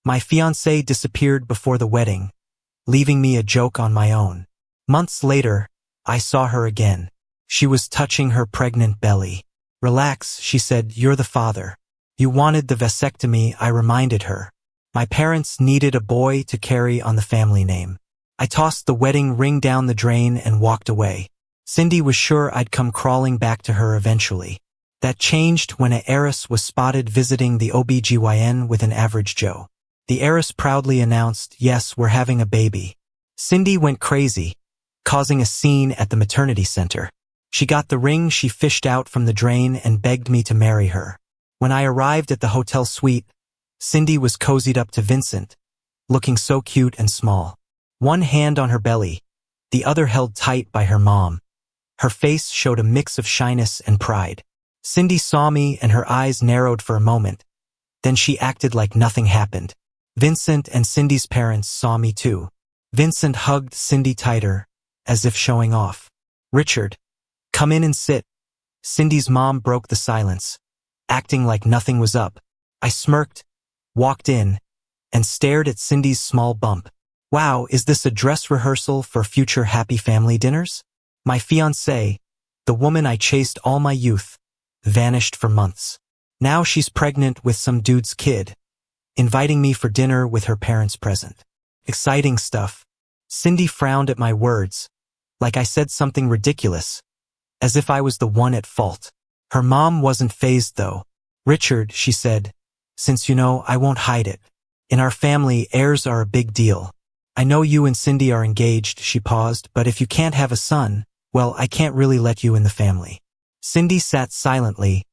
My fiancée disappeared before the wedding, leaving me a joke on my own. Months later, I saw her again. She was touching her pregnant belly. "Relax," she said, "you're the father." "You wanted the vasectomy," I reminded her. My parents needed a boy to carry on the family name. I tossed the wedding ring down the drain and walked away. Cindy was sure I'd come crawling back to her eventually. That changed when an heiress was spotted visiting the OBGYN with an average Joe. The heiress proudly announced, "Yes, we're having a baby." Cindy went crazy, causing a scene at the maternity center. She got the ring she fished out from the drain and begged me to marry her. When I arrived at the hotel suite, Cindy was cozied up to Vincent, looking so cute and small. One hand on her belly, the other held tight by her mom. Her face showed a mix of shyness and pride. Cindy saw me and her eyes narrowed for a moment. Then she acted like nothing happened. Vincent and Cindy's parents saw me too. Vincent hugged Cindy tighter, as if showing off. "Richard, come in and sit." Cindy's mom broke the silence, acting like nothing was up. I smirked, walked in, and stared at Cindy's small bump. "Wow, is this a dress rehearsal for future happy family dinners?" My fiancée, the woman I chased all my youth, vanished for months. Now she's pregnant with some dude's kid, inviting me for dinner with her parents present. Exciting stuff. Cindy frowned at my words, like I said something ridiculous, as if I was the one at fault. Her mom wasn't fazed though. "Richard," she said, "since you know, I won't hide it. In our family, heirs are a big deal. I know you and Cindy are engaged," she paused, "but if you can't have a son, well, I can't really let you in the family." Cindy sat silently,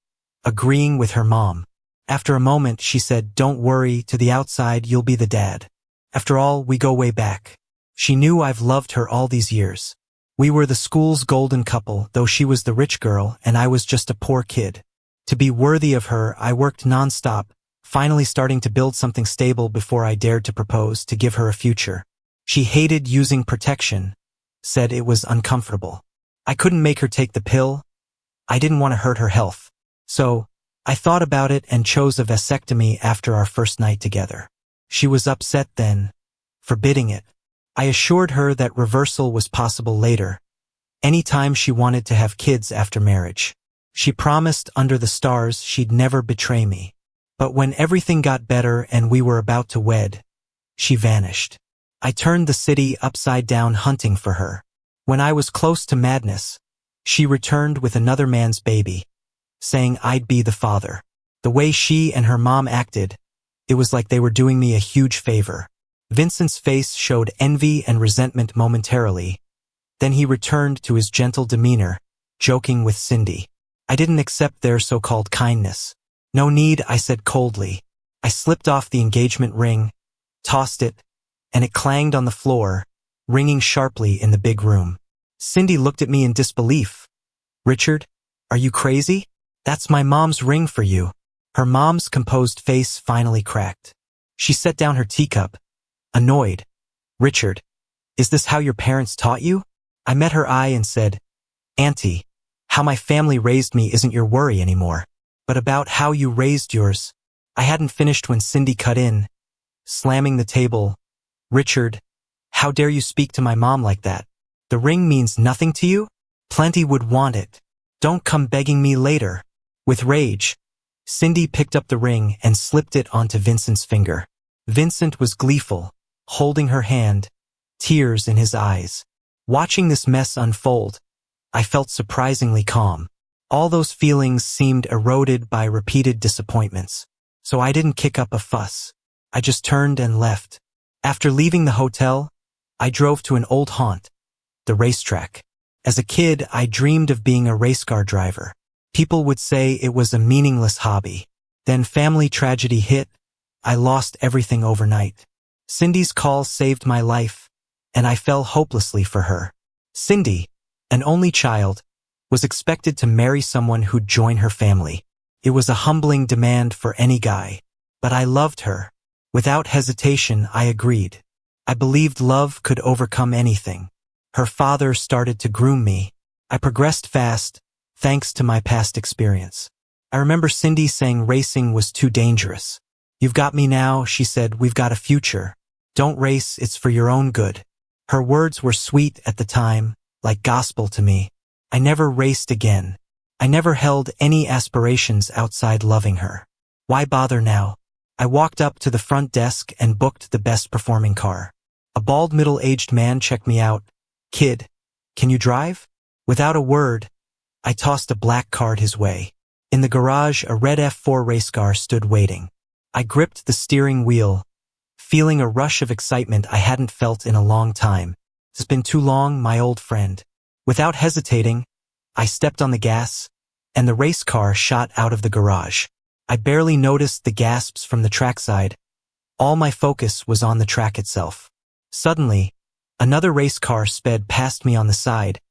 agreeing with her mom. After a moment, she said, "Don't worry, to the outside, you'll be the dad. After all, we go way back." She knew I've loved her all these years. We were the school's golden couple, though she was the rich girl and I was just a poor kid. To be worthy of her, I worked nonstop, finally starting to build something stable before I dared to propose to give her a future. She hated using protection, said it was uncomfortable. I couldn't make her take the pill. I didn't want to hurt her health. So, I thought about it and chose a vasectomy after our first night together. She was upset then, forbidding it. I assured her that reversal was possible later, anytime she wanted to have kids after marriage. She promised under the stars she'd never betray me. But when everything got better and we were about to wed, she vanished. I turned the city upside down hunting for her. When I was close to madness, she returned with another man's baby, saying I'd be the father. The way she and her mom acted, it was like they were doing me a huge favor. Vincent's face showed envy and resentment momentarily. Then he returned to his gentle demeanor, joking with Cindy. I didn't accept their so-called kindness. "No need," I said coldly. I slipped off the engagement ring, tossed it, and it clanged on the floor, ringing sharply in the big room. Cindy looked at me in disbelief. "Richard, are you crazy? That's my mom's ring for you." Her mom's composed face finally cracked. She set down her teacup, annoyed. "Richard, is this how your parents taught you?" I met her eye and said, "Auntie, how my family raised me isn't your worry anymore. But about how you raised yours." I hadn't finished when Cindy cut in, slamming the table. "Richard, how dare you speak to my mom like that? The ring means nothing to you? Plenty would want it. Don't come begging me later." With rage, Cindy picked up the ring and slipped it onto Vincent's finger. Vincent was gleeful, holding her hand, tears in his eyes. Watching this mess unfold, I felt surprisingly calm. All those feelings seemed eroded by repeated disappointments. So I didn't kick up a fuss. I just turned and left. After leaving the hotel, I drove to an old haunt, the racetrack. As a kid, I dreamed of being a race car driver. People would say it was a meaningless hobby. Then family tragedy hit. I lost everything overnight. Cindy's call saved my life, and I fell hopelessly for her. Cindy, an only child, was expected to marry someone who'd join her family. It was a humbling demand for any guy. But I loved her. Without hesitation, I agreed. I believed love could overcome anything. Her father started to groom me. I progressed fast, thanks to my past experience. I remember Cindy saying racing was too dangerous. You've got me now, she said, we've got a future. Don't race, it's for your own good. Her words were sweet at the time, like gospel to me. I never raced again. I never held any aspirations outside loving her. Why bother now? I walked up to the front desk and booked the best performing car. A bald middle-aged man checked me out. Kid, can you drive? Without a word, I tossed a black card his way. In the garage, a red F4 race car stood waiting. I gripped the steering wheel, feeling a rush of excitement I hadn't felt in a long time. It's been too long, my old friend. Without hesitating, I stepped on the gas, and the race car shot out of the garage. I barely noticed the gasps from the trackside. All my focus was on the track itself. Suddenly, another race car sped past me on the side,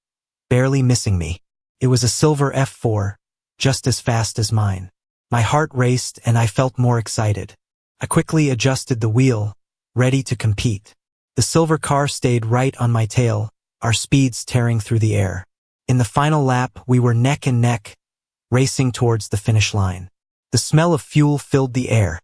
barely missing me. It was a silver F4, just as fast as mine. My heart raced and I felt more excited. I quickly adjusted the wheel, ready to compete. The silver car stayed right on my tail, our speeds tearing through the air. In the final lap, we were neck and neck, racing towards the finish line. The smell of fuel filled the air.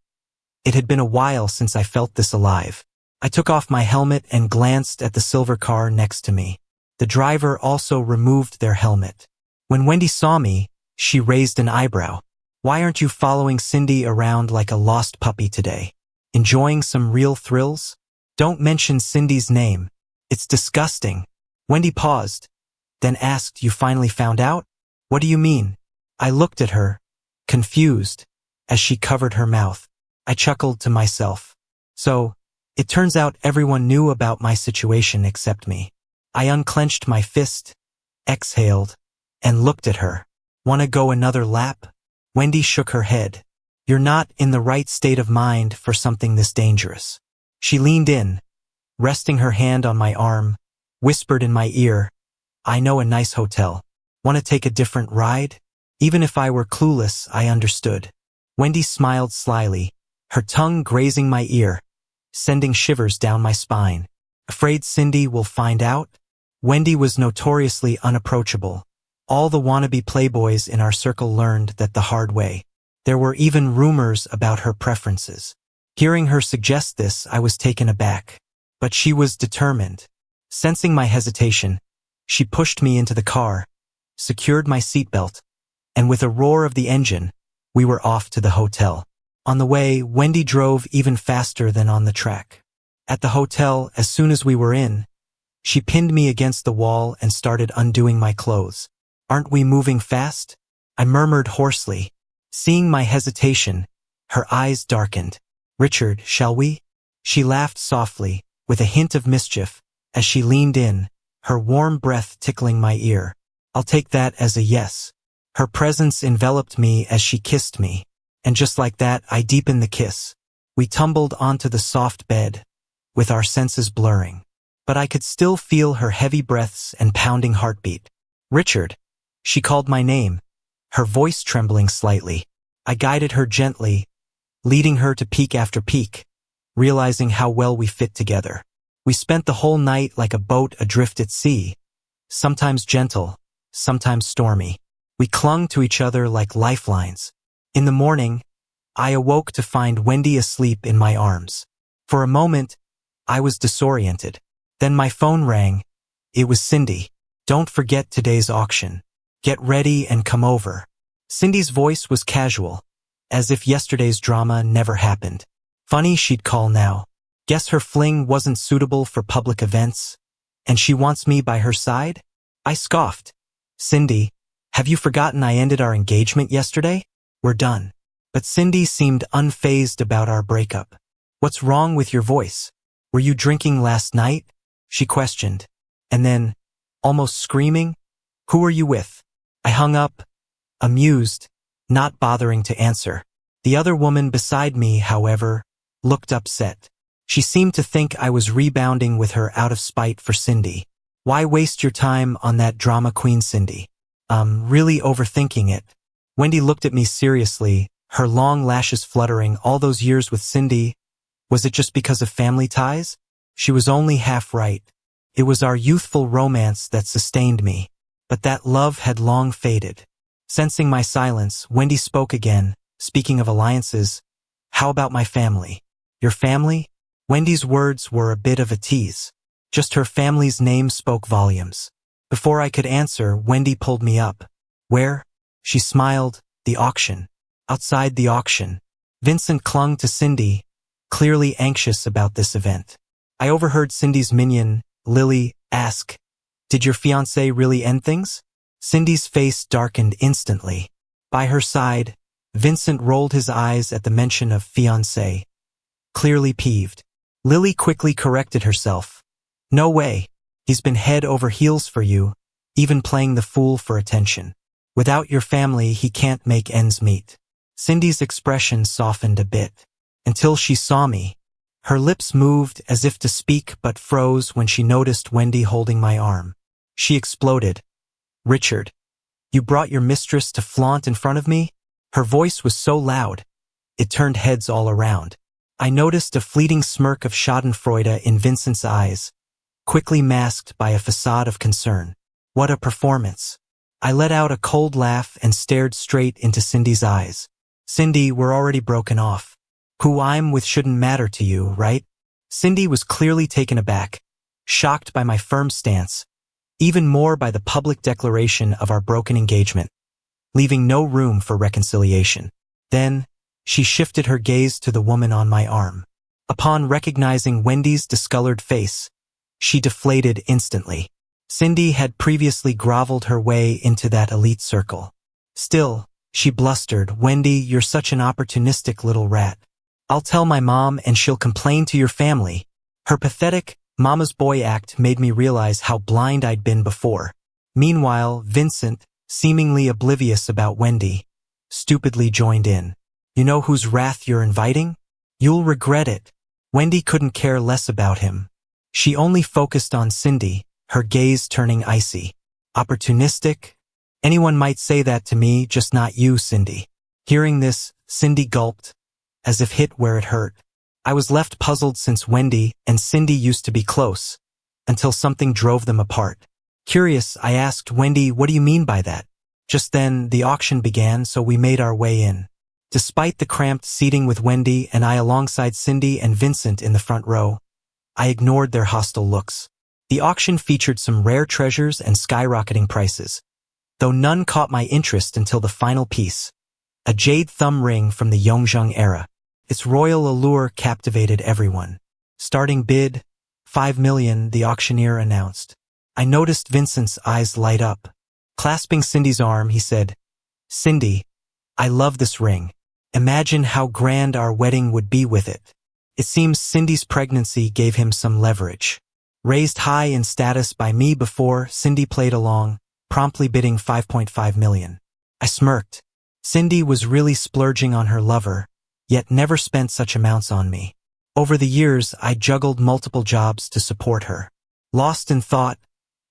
It had been a while since I felt this alive. I took off my helmet and glanced at the silver car next to me. The driver also removed their helmet. When Wendy saw me, she raised an eyebrow. Why aren't you following Cindy around like a lost puppy today? Enjoying some real thrills? Don't mention Cindy's name. It's disgusting. Wendy paused, then asked, you finally found out? What do you mean? I looked at her, confused, as she covered her mouth. I chuckled to myself. So, it turns out everyone knew about my situation except me. I unclenched my fist, exhaled, and looked at her. Wanna go another lap? Wendy shook her head. You're not in the right state of mind for something this dangerous. She leaned in, resting her hand on my arm, whispered in my ear, I know a nice hotel. Wanna take a different ride? Even if I were clueless, I understood. Wendy smiled slyly, her tongue grazing my ear, sending shivers down my spine. Afraid Cindy will find out? Wendy was notoriously unapproachable. All the wannabe playboys in our circle learned that the hard way. There were even rumors about her preferences. Hearing her suggest this, I was taken aback. But she was determined. Sensing my hesitation, she pushed me into the car, secured my seatbelt, and with a roar of the engine, we were off to the hotel. On the way, Wendy drove even faster than on the track. At the hotel, as soon as we were in, she pinned me against the wall and started undoing my clothes. Aren't we moving fast? I murmured hoarsely. Seeing my hesitation, her eyes darkened. Richard, shall we? She laughed softly, with a hint of mischief, as she leaned in, her warm breath tickling my ear. I'll take that as a yes. Her presence enveloped me as she kissed me, and just like that, I deepened the kiss. We tumbled onto the soft bed, with our senses blurring. But I could still feel her heavy breaths and pounding heartbeat. Richard. She called my name, her voice trembling slightly. I guided her gently, leading her to peak after peak, realizing how well we fit together. We spent the whole night like a boat adrift at sea, sometimes gentle, sometimes stormy. We clung to each other like lifelines. In the morning, I awoke to find Wendy asleep in my arms. For a moment, I was disoriented. Then my phone rang. It was Cindy. Don't forget today's auction. Get ready and come over. Cindy's voice was casual, as if yesterday's drama never happened. Funny she'd call now. Guess her fling wasn't suitable for public events, and she wants me by her side? I scoffed. Cindy, have you forgotten I ended our engagement yesterday? We're done. But Cindy seemed unfazed about our breakup. What's wrong with your voice? Were you drinking last night? She questioned. And then, almost screaming, who are you with? I hung up, amused, not bothering to answer. The other woman beside me, however, looked upset. She seemed to think I was rebounding with her out of spite for Cindy. Why waste your time on that drama queen, Cindy? Really overthinking it. Wendy looked at me seriously, her long lashes fluttering. All those years with Cindy, was it just because of family ties? She was only half right. It was our youthful romance that sustained me. But that love had long faded. Sensing my silence, Wendy spoke again, speaking of alliances. How about my family? Your family? Wendy's words were a bit of a tease. Just her family's name spoke volumes. Before I could answer, Wendy pulled me up. Where? She smiled. The auction. Outside the auction. Vincent clung to Cindy, clearly anxious about this event. I overheard Cindy's minion, Lily, ask, "Did your fiancé really end things?" Cindy's face darkened instantly. By her side, Vincent rolled his eyes at the mention of fiancé, clearly peeved. Lily quickly corrected herself. "No way. He's been head over heels for you, even playing the fool for attention. Without your family, he can't make ends meet." Cindy's expression softened a bit. Until she saw me. Her lips moved as if to speak but froze when she noticed Wendy holding my arm. She exploded. "Richard, you brought your mistress to flaunt in front of me?" Her voice was so loud, it turned heads all around. I noticed a fleeting smirk of schadenfreude in Vincent's eyes, quickly masked by a facade of concern. What a performance. I let out a cold laugh and stared straight into Cindy's eyes. "Cindy, we're already broken off. Who I'm with shouldn't matter to you, right?" Cindy was clearly taken aback, shocked by my firm stance, even more by the public declaration of our broken engagement, leaving no room for reconciliation. Then, she shifted her gaze to the woman on my arm. Upon recognizing Wendy's discolored face, she deflated instantly. Cindy had previously groveled her way into that elite circle. Still, she blustered, "Wendy, you're such an opportunistic little rat. I'll tell my mom and she'll complain to your family." Her pathetic, mama's boy act made me realize how blind I'd been before. Meanwhile, Vincent, seemingly oblivious about Wendy, stupidly joined in. "You know whose wrath you're inviting? You'll regret it." Wendy couldn't care less about him. She only focused on Cindy, her gaze turning icy. "Opportunistic? Anyone might say that to me, just not you, Cindy." Hearing this, Cindy gulped, as if hit where it hurt. I was left puzzled since Wendy and Cindy used to be close, until something drove them apart. Curious, I asked Wendy, "What do you mean by that?" Just then, the auction began, so we made our way in. Despite the cramped seating with Wendy and I alongside Cindy and Vincent in the front row, I ignored their hostile looks. The auction featured some rare treasures and skyrocketing prices, though none caught my interest until the final piece, a jade thumb ring from the Yongzheng era. Its royal allure captivated everyone. Starting bid, 5 million, the auctioneer announced. I noticed Vincent's eyes light up. Clasping Cindy's arm, he said, "Cindy, I love this ring. Imagine how grand our wedding would be with it." It seems Cindy's pregnancy gave him some leverage. Raised high in status by me before, Cindy played along, promptly bidding 5.5 million. I smirked. Cindy was really splurging on her lover, yet never spent such amounts on me. Over the years, I juggled multiple jobs to support her. Lost in thought,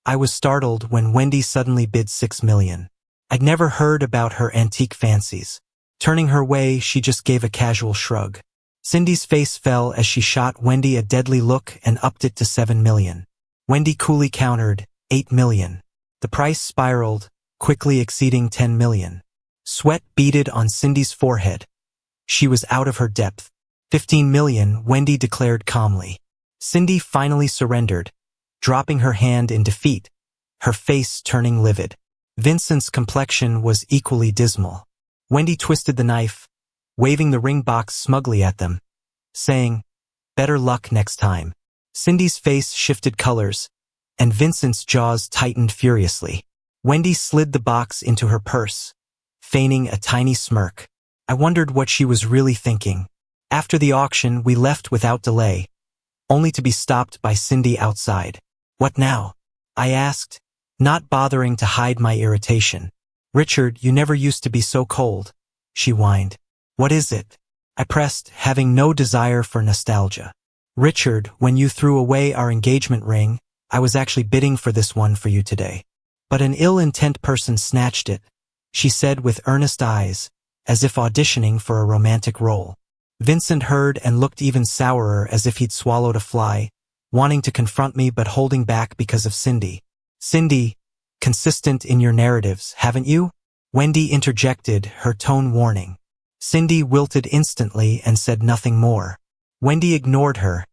I was startled when Wendy suddenly bid 6 million. I'd never heard about her antique fancies. Turning her way, she just gave a casual shrug. Cindy's face fell as she shot Wendy a deadly look and upped it to 7 million. Wendy coolly countered, 8 million. The price spiraled, quickly exceeding 10 million. Sweat beaded on Cindy's forehead. She was out of her depth. 15 million, Wendy declared calmly. Cindy finally surrendered, dropping her hand in defeat, her face turning livid. Vincent's complexion was equally dismal. Wendy twisted the knife, waving the ring box smugly at them, saying, "Better luck next time." Cindy's face shifted colors, and Vincent's jaws tightened furiously. Wendy slid the box into her purse, feigning a tiny smirk. I wondered what she was really thinking. After the auction, we left without delay, only to be stopped by Cindy outside. "What now?" I asked, not bothering to hide my irritation. "Richard, you never used to be so cold," she whined. "What is it?" I pressed, having no desire for nostalgia. "Richard, when you threw away our engagement ring, I was actually bidding for this one for you today. But an ill-intent person snatched it," she said with earnest eyes, as if auditioning for a romantic role. Vincent heard and looked even sourer, as if he'd swallowed a fly, wanting to confront me but holding back because of Cindy. "Cindy, consistent in your narratives, haven't you?" Wendy interjected, her tone warning. Cindy wilted instantly and said nothing more. Wendy ignored her,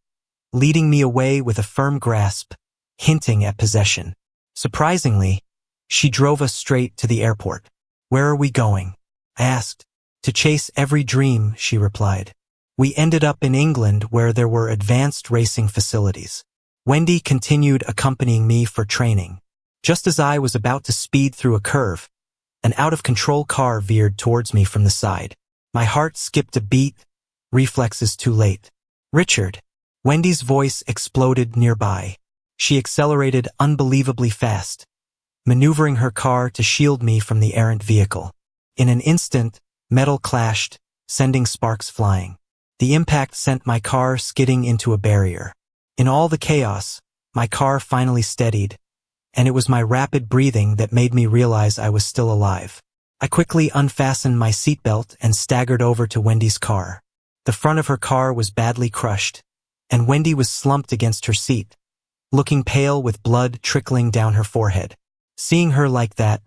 leading me away with a firm grasp, hinting at possession. Surprisingly, she drove us straight to the airport. Where are we going? I asked. To chase every dream, she replied. We ended up in England where there were advanced racing facilities. Wendy continued accompanying me for training. Just as I was about to speed through a curve, an out-of-control car veered towards me from the side. My heart skipped a beat, reflexes too late. Richard. Wendy's voice exploded nearby. She accelerated unbelievably fast, maneuvering her car to shield me from the errant vehicle. In an instant, metal clashed, sending sparks flying. The impact sent my car skidding into a barrier. In all the chaos, my car finally steadied, and it was my rapid breathing that made me realize I was still alive. I quickly unfastened my seatbelt and staggered over to Wendy's car. The front of her car was badly crushed, and Wendy was slumped against her seat, looking pale with blood trickling down her forehead. Seeing her like that,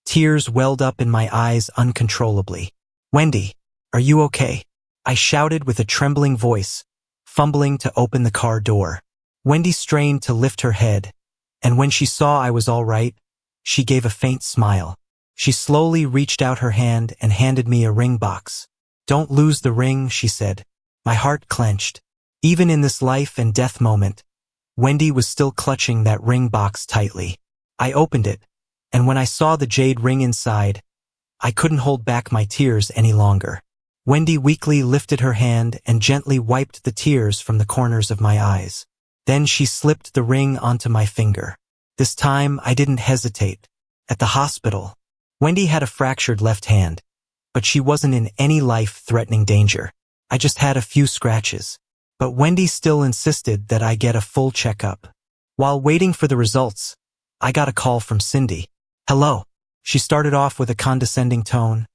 tears welled up in my eyes uncontrollably. Wendy, are you okay? I shouted with a trembling voice, fumbling to open the car door. Wendy strained to lift her head, and when she saw I was all right, she gave a faint smile. She slowly reached out her hand and handed me a ring box. Don't lose the ring, she said. My heart clenched. Even in this life and death moment, Wendy was still clutching that ring box tightly. I opened it, and when I saw the jade ring inside, I couldn't hold back my tears any longer. Wendy weakly lifted her hand and gently wiped the tears from the corners of my eyes. Then she slipped the ring onto my finger. This time I didn't hesitate. At the hospital, Wendy had a fractured left hand, but she wasn't in any life-threatening danger. I just had a few scratches. But Wendy still insisted that I get a full checkup. While waiting for the results, I got a call from Cindy. Hello. She started off with a condescending tone.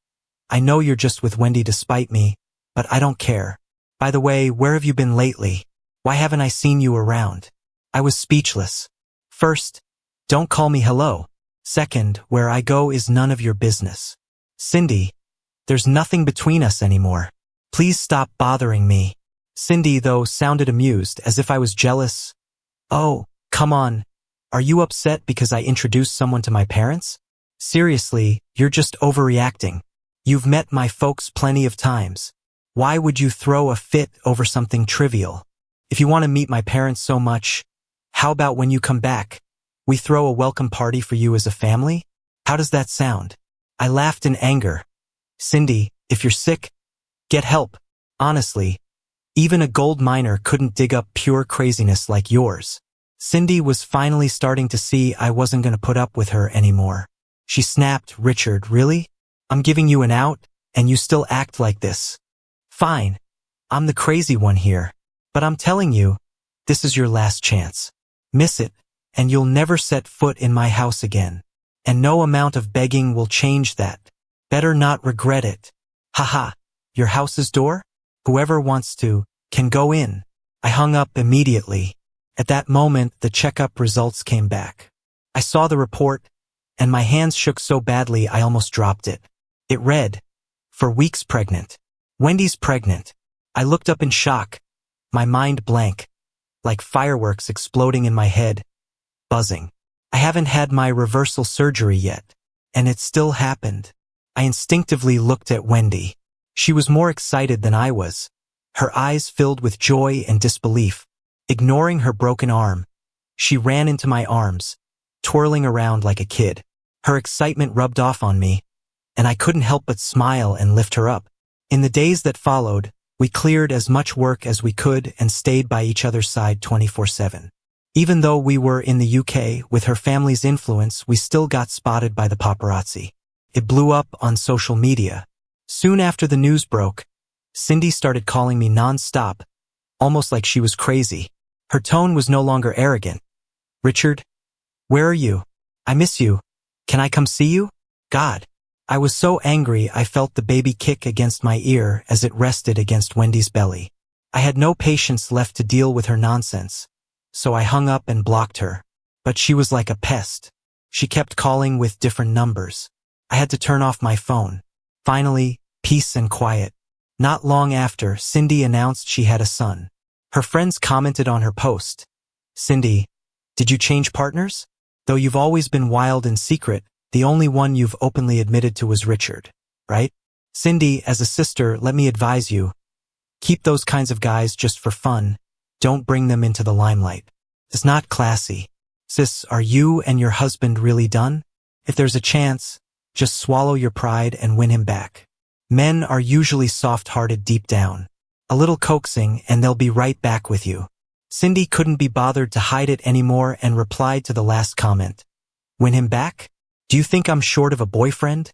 I know you're just with Wendy to spite me, but I don't care. By the way, where have you been lately? Why haven't I seen you around? I was speechless. First, don't call me hello. Second, where I go is none of your business. Cindy, there's nothing between us anymore. Please stop bothering me. Cindy, though, sounded amused, as if I was jealous. Oh, come on. Are you upset because I introduced someone to my parents? Seriously, you're just overreacting. You've met my folks plenty of times. Why would you throw a fit over something trivial? If you want to meet my parents so much, how about when you come back, we throw a welcome party for you as a family? How does that sound? I laughed in anger. Cindy, if you're sick, get help. Honestly, even a gold miner couldn't dig up pure craziness like yours. Cindy was finally starting to see I wasn't going to put up with her anymore. She snapped, Richard, really? I'm giving you an out, and you still act like this. Fine. I'm the crazy one here. But I'm telling you, this is your last chance. Miss it, and you'll never set foot in my house again. And no amount of begging will change that. Better not regret it. Haha, your house's door? Whoever wants to, can go in. I hung up immediately. At that moment, the checkup results came back. I saw the report, and my hands shook so badly I almost dropped it. It read, for weeks pregnant. Wendy's pregnant. I looked up in shock, my mind blank, like fireworks exploding in my head, buzzing. I haven't had my reversal surgery yet, and it still happened. I instinctively looked at Wendy. She was more excited than I was, her eyes filled with joy and disbelief. Ignoring her broken arm, she ran into my arms, twirling around like a kid. Her excitement rubbed off on me, and I couldn't help but smile and lift her up. In the days that followed, we cleared as much work as we could and stayed by each other's side 24/7. Even though we were in the UK, with her family's influence, we still got spotted by the paparazzi. It blew up on social media. Soon after the news broke, Cindy started calling me non-stop, almost like she was crazy. Her tone was no longer arrogant. Richard, where are you? I miss you. Can I come see you? God. I was so angry I felt the baby kick against my ear as it rested against Wendy's belly. I had no patience left to deal with her nonsense, so I hung up and blocked her. But she was like a pest. She kept calling with different numbers. I had to turn off my phone. Finally, peace and quiet. Not long after, Cindy announced she had a son. Her friends commented on her post. "Cindy, did you change partners? Though you've always been wild in secret, the only one you've openly admitted to was Richard, right? Cindy, as a sister, let me advise you. Keep those kinds of guys just for fun. Don't bring them into the limelight. It's not classy. Sis, are you and your husband really done? If there's a chance, just swallow your pride and win him back. Men are usually soft-hearted deep down. A little coaxing and they'll be right back with you." Cindy couldn't be bothered to hide it anymore and replied to the last comment. "Win him back? Do you think I'm short of a boyfriend?"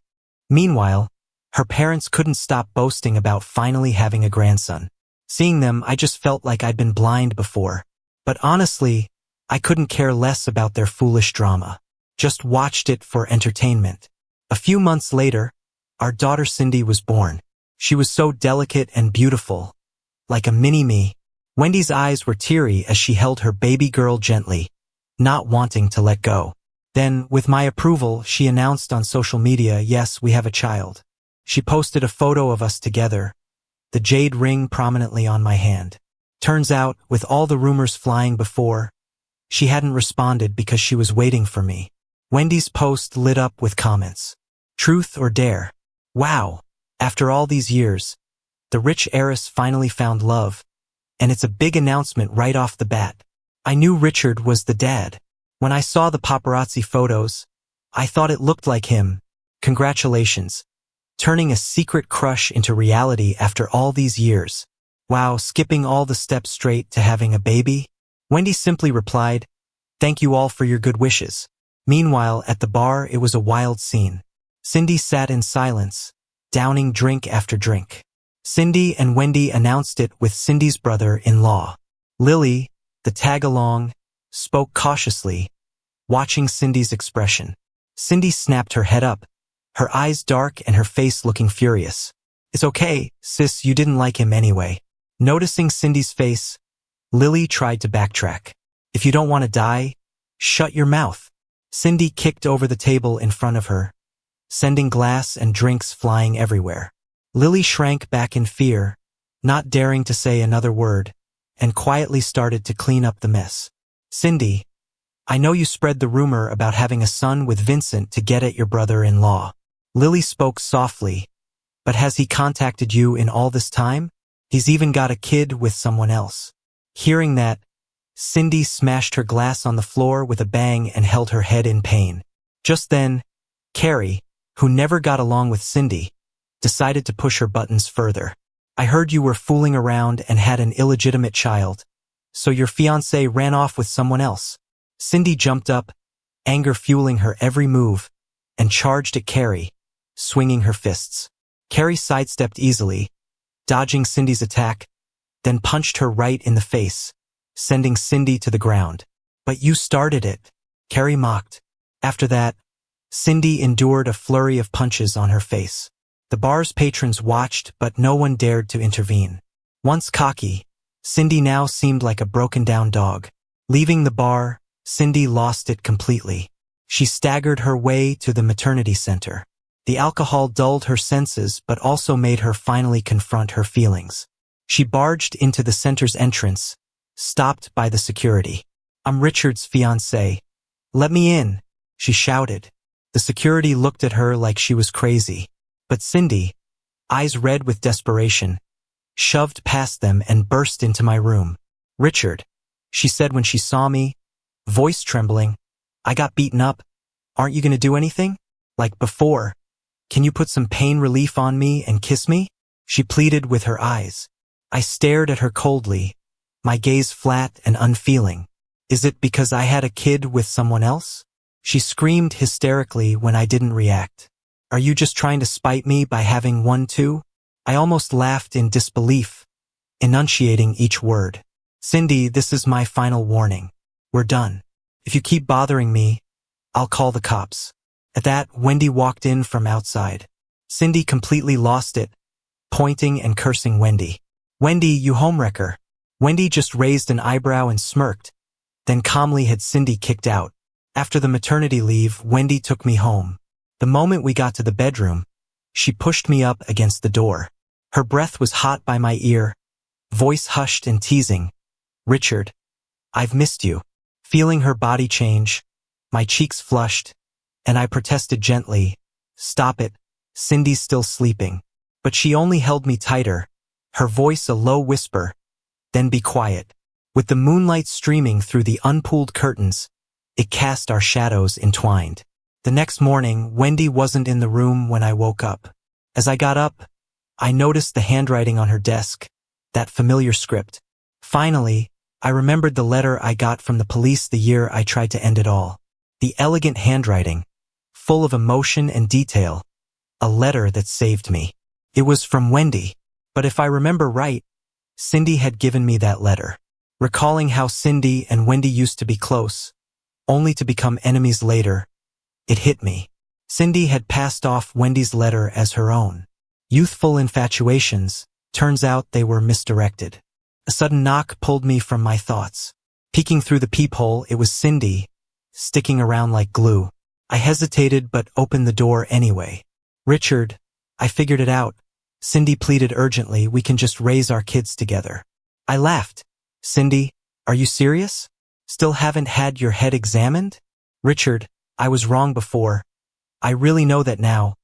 Meanwhile, her parents couldn't stop boasting about finally having a grandson. Seeing them, I just felt like I'd been blind before. But honestly, I couldn't care less about their foolish drama. Just watched it for entertainment. A few months later, our daughter Cindy was born. She was so delicate and beautiful, like a mini-me. Wendy's eyes were teary as she held her baby girl gently, not wanting to let go. Then, with my approval, she announced on social media, "Yes, we have a child." She posted a photo of us together, the jade ring prominently on my hand. Turns out, with all the rumors flying before, she hadn't responded because she was waiting for me. Wendy's post lit up with comments. "Truth or dare? Wow, after all these years, the rich heiress finally found love, and it's a big announcement right off the bat. I knew Richard was the dad. When I saw the paparazzi photos, I thought it looked like him. Congratulations. Turning a secret crush into reality after all these years. Wow, skipping all the steps straight to having a baby?" Wendy simply replied, "Thank you all for your good wishes." Meanwhile, at the bar, it was a wild scene. Cindy sat in silence, downing drink after drink. Cindy and Wendy announced it with Cindy's brother-in-law. Lily, the tag-along, spoke cautiously, watching Cindy's expression. Cindy snapped her head up, her eyes dark and her face looking furious. "It's okay, sis, you didn't like him anyway." Noticing Cindy's face, Lily tried to backtrack. "If you don't want to die, shut your mouth." Cindy kicked over the table in front of her, sending glass and drinks flying everywhere. Lily shrank back in fear, not daring to say another word, and quietly started to clean up the mess. "Cindy, I know you spread the rumor about having a son with Vincent to get at your brother-in-law." Lily spoke softly, "But has he contacted you in all this time? He's even got a kid with someone else." Hearing that, Cindy smashed her glass on the floor with a bang and held her head in pain. Just then, Carrie, who never got along with Cindy, decided to push her buttons further. "I heard you were fooling around and had an illegitimate child, so your fiancé ran off with someone else." Cindy jumped up, anger fueling her every move, and charged at Carrie, swinging her fists. Carrie sidestepped easily, dodging Cindy's attack, then punched her right in the face, sending Cindy to the ground. "But you started it," Carrie mocked. After that, Cindy endured a flurry of punches on her face. The bar's patrons watched, but no one dared to intervene. Once cocky, Cindy now seemed like a broken-down dog. Leaving the bar, Cindy lost it completely. She staggered her way to the maternity center. The alcohol dulled her senses but also made her finally confront her feelings. She barged into the center's entrance, stopped by the security. "I'm Richard's fiancée. Let me in," she shouted. The security looked at her like she was crazy. But Cindy, eyes red with desperation, shoved past them and burst into my room. "Richard," she said when she saw me, voice trembling, "I got beaten up. Aren't you going to do anything? Like before? Can you put some pain relief on me and kiss me?" She pleaded with her eyes. I stared at her coldly, my gaze flat and unfeeling. "Is it because I had a kid with someone else?" She screamed hysterically when I didn't react. "Are you just trying to spite me by having one too?" I almost laughed in disbelief, enunciating each word. "Cindy, this is my final warning. We're done. If you keep bothering me, I'll call the cops." At that, Wendy walked in from outside. Cindy completely lost it, pointing and cursing Wendy. "Wendy, you homewrecker." Wendy just raised an eyebrow and smirked, then calmly had Cindy kicked out. After the maternity leave, Wendy took me home. The moment we got to the bedroom, She pushed me up against the door. Her breath was hot by my ear, voice hushed and teasing. Richard, I've missed you. Feeling her body change, my cheeks flushed, and I protested gently, stop it, Cindy's still sleeping. But she only held me tighter, her voice a low whisper, then be quiet. With the moonlight streaming through the unpulled curtains, it cast our shadows entwined. The next morning, Wendy wasn't in the room when I woke up. As I got up, I noticed the handwriting on her desk, that familiar script. Finally, I remembered the letter I got from the police the year I tried to end it all. The elegant handwriting, full of emotion and detail, a letter that saved me. It was from Wendy, but if I remember right, Cindy had given me that letter. Recalling how Cindy and Wendy used to be close, only to become enemies later, it hit me. Cindy had passed off Wendy's letter as her own. Youthful infatuations, turns out they were misdirected. A sudden knock pulled me from my thoughts. Peeking through the peephole, it was Cindy, sticking around like glue. I hesitated but opened the door anyway. Richard, I figured it out. Cindy pleaded urgently, we can just raise our kids together. I laughed. Cindy, are you serious? Still haven't had your head examined? Richard, I was wrong before. I really know that now.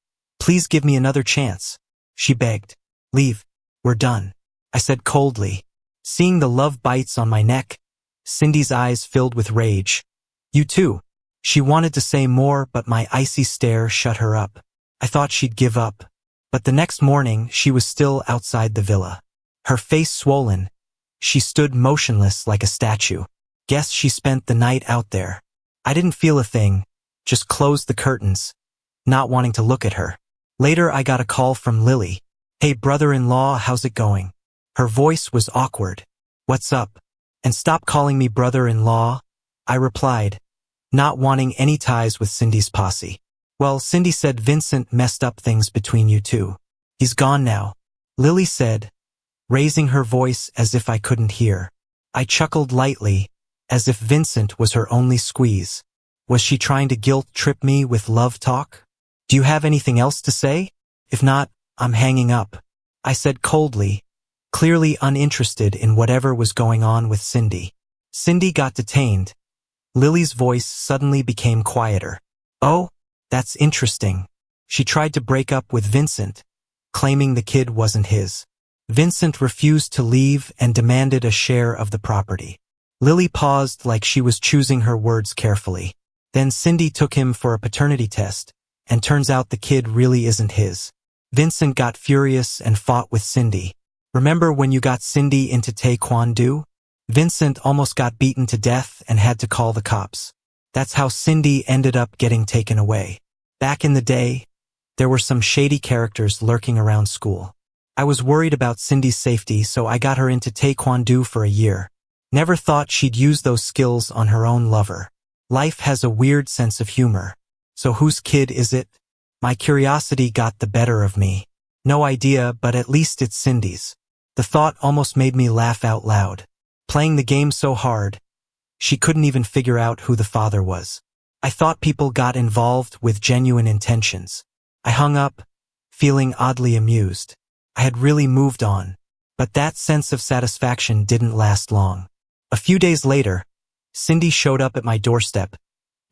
Please give me another chance. She begged. Leave. We're done. I said coldly. Seeing the love bites on my neck, Cindy's eyes filled with rage. You too. She wanted to say more, but my icy stare shut her up. I thought she'd give up. But the next morning, she was still outside the villa. Her face swollen, she stood motionless like a statue. Guess she spent the night out there. I didn't feel a thing, just closed the curtains, not wanting to look at her. Later I got a call from Lily. Hey brother-in-law, how's it going? Her voice was awkward. What's up? And stop calling me brother-in-law, I replied, not wanting any ties with Cindy's posse. Well, Cindy said Vincent messed up things between you two. He's gone now, Lily said, raising her voice as if I couldn't hear. I chuckled lightly, as if Vincent was her only squeeze. Was she trying to guilt-trip me with love talk? Do you have anything else to say? If not, I'm hanging up, I said coldly, clearly uninterested in whatever was going on with Cindy. Cindy got detained. Lily's voice suddenly became quieter. Oh, that's interesting. She tried to break up with Vincent, claiming the kid wasn't his. Vincent refused to leave and demanded a share of the property. Lily paused like she was choosing her words carefully. Then Cindy took him for a paternity test, and turns out the kid really isn't his. Vincent got furious and fought with Cindy. Remember when you got Cindy into taekwondo? Vincent almost got beaten to death and had to call the cops. That's how Cindy ended up getting taken away. Back in the day, there were some shady characters lurking around school. I was worried about Cindy's safety, so I got her into taekwondo for a year. Never thought she'd use those skills on her own lover. Life has a weird sense of humor. So whose kid is it? My curiosity got the better of me. No idea, but at least it's Cindy's. The thought almost made me laugh out loud. Playing the game so hard, she couldn't even figure out who the father was. I thought people got involved with genuine intentions. I hung up, feeling oddly amused. I had really moved on. But that sense of satisfaction didn't last long. A few days later, Cindy showed up at my doorstep,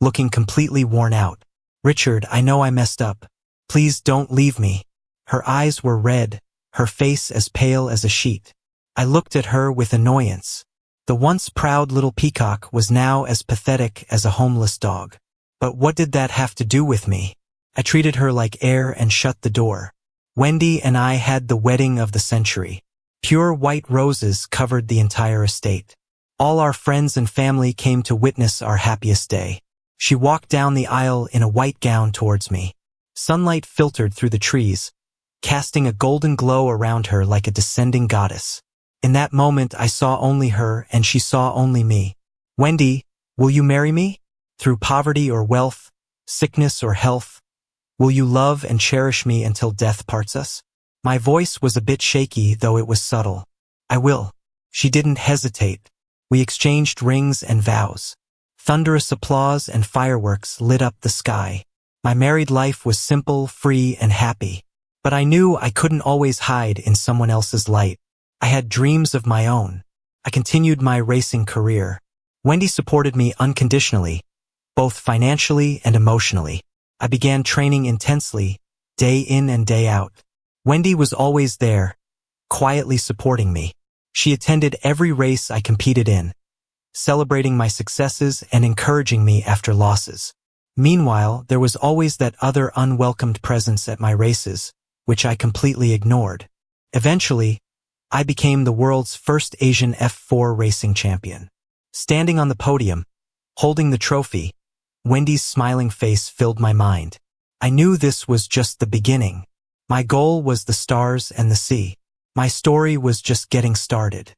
looking completely worn out. Richard, I know I messed up. Please don't leave me. Her eyes were red, her face as pale as a sheet. I looked at her with annoyance. The once proud little peacock was now as pathetic as a homeless dog. But what did that have to do with me? I treated her like air and shut the door. Wendy and I had the wedding of the century. Pure white roses covered the entire estate. All our friends and family came to witness our happiest day. She walked down the aisle in a white gown towards me. Sunlight filtered through the trees, casting a golden glow around her like a descending goddess. In that moment, I saw only her and she saw only me. Wendy, will you marry me? Through poverty or wealth, sickness or health, will you love and cherish me until death parts us? My voice was a bit shaky, though it was subtle. I will. She didn't hesitate. We exchanged rings and vows. Thunderous applause and fireworks lit up the sky. My married life was simple, free, and happy. But I knew I couldn't always hide in someone else's light. I had dreams of my own. I continued my racing career. Wendy supported me unconditionally, both financially and emotionally. I began training intensely, day in and day out. Wendy was always there, quietly supporting me. She attended every race I competed in, celebrating my successes and encouraging me after losses. Meanwhile, there was always that other unwelcomed presence at my races, which I completely ignored. Eventually, I became the world's first Asian F4 racing champion. Standing on the podium, holding the trophy, Wendy's smiling face filled my mind. I knew this was just the beginning. My goal was the stars and the sea. My story was just getting started.